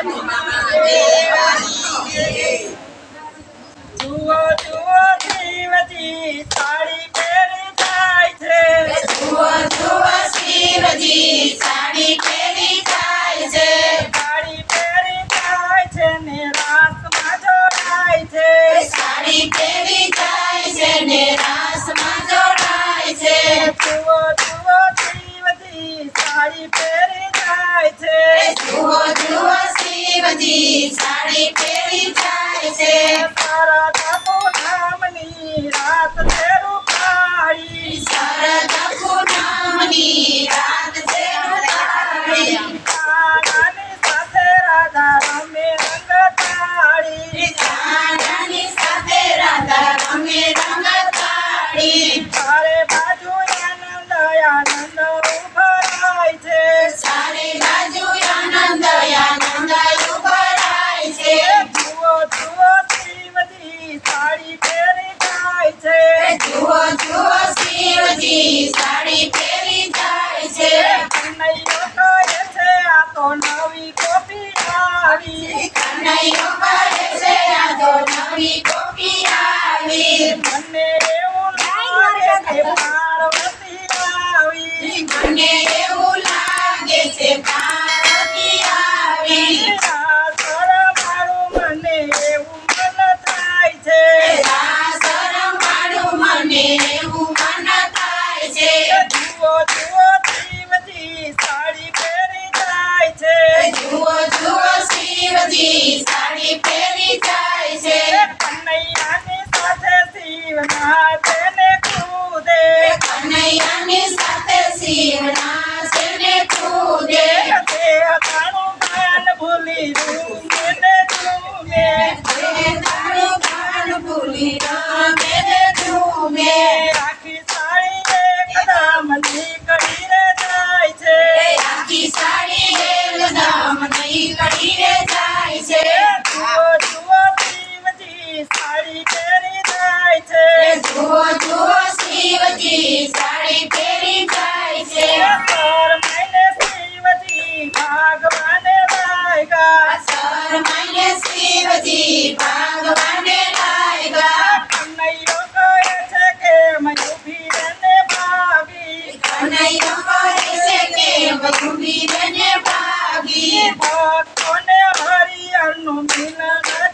જુઓ જુઓ શિવજી સાડી પહેરી જાય છે. જુઓ જુઓ શિવજી સાડી પહેરી જાય છે. સાડી પહેરી જાય છે ને રાસમાં જોડાય છે. સાડી પહેરી જાય છે ને રાસમાં જોડાય છે. જુઓ જુઓ શિવજી સાડી પહેરી જાય છે. જુઓ જુઓ શિવજી સાડી પહેરી જાય છે. શારદા પૂનમની રાત છે રૂપાળી. શારદા પૂનમની રાત છે રૂપાળી. કાનાની સાથે રાધા રમે રંગતાળી. કાનાની સાથે રાધા રમે રંગતાળી. ચારે બાજુ આનંદ આનંદ ઉભરાય છે. ચારે બાજુ આનંદ આનંદ ઉભરાય છે. જુઓ જુઓ શિવજી સાડી પહેરી જાય છે. જુઓ જુઓ શિવજી સાડી પહેરી જાય છે. કનૈયો કહે છે આ તો નવી કોપી આવી. કનૈયો કહે છે આ તો નવી કોપી આવી. મને એવું લાગે કે પાર્વતી આવી. મને એવું લાગે છે પાર્વતી આવી. મારું મને એવું મન થાય છે. રાસ રમાડું મને એવું મન થાય છે. જુઓ જુઓ શિવજી સાડી પહેરી જાય છે. જુઓ જુઓ શિવજી સાડી પહેરી જાય છે. કનૈયાની સાથે શિવના તેને કૂદે. કનૈયાની સાથે શિવના શરણે કૂદે. તે તારું ગાન ભૂલી રૂમે ઝૂમે. તારું ગાન ભૂલી રમે ને ઝૂમે. આખી સાડી એકદમ નીકળીને જાય છે. આખી સાડી એકદમ નીકળીને જાય છે. જુઓ જુઓ શિવજી સાડી પહેરી જાય છે. જુઓ જુઓ શિવજી સાડી પહેરી જાય છે. શરમાઈને શિવજી ભાગવાને લાગ્યા. શરમાઈને શિવજી ભાગવાને લાગ્યા. કનૈયો કહે છે કે મેં ઊભી રહીને ભાગી. કનૈયો કહે છે કે ઊભી રહીને ભાગી. ભક્તોને હરિહરનું મિલન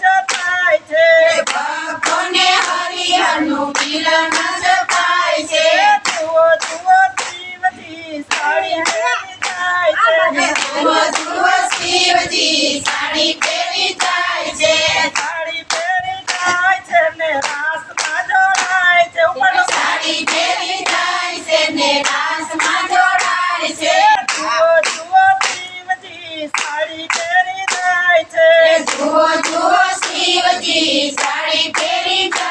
જ થાય છે. ભક્તોને હરિહરનું મિલન જ થાય છે. જુઓ જુઓ શિવજી સાડી પહેરી જાય છે. જુઓ જુઓ શિવજી સાડી પહેરી જાય છે. સાડી પહેરી જાય છે ને રાસમાં જોડાય છે. ઉપરનો સાડી પહેરી જાય છે ને રાસમાં જોડાય છે. જુઓ જુઓ શિવજી સાડી પહેરી જાય છે. જુઓ જુઓ શિવજી સાડી પહેરી જાય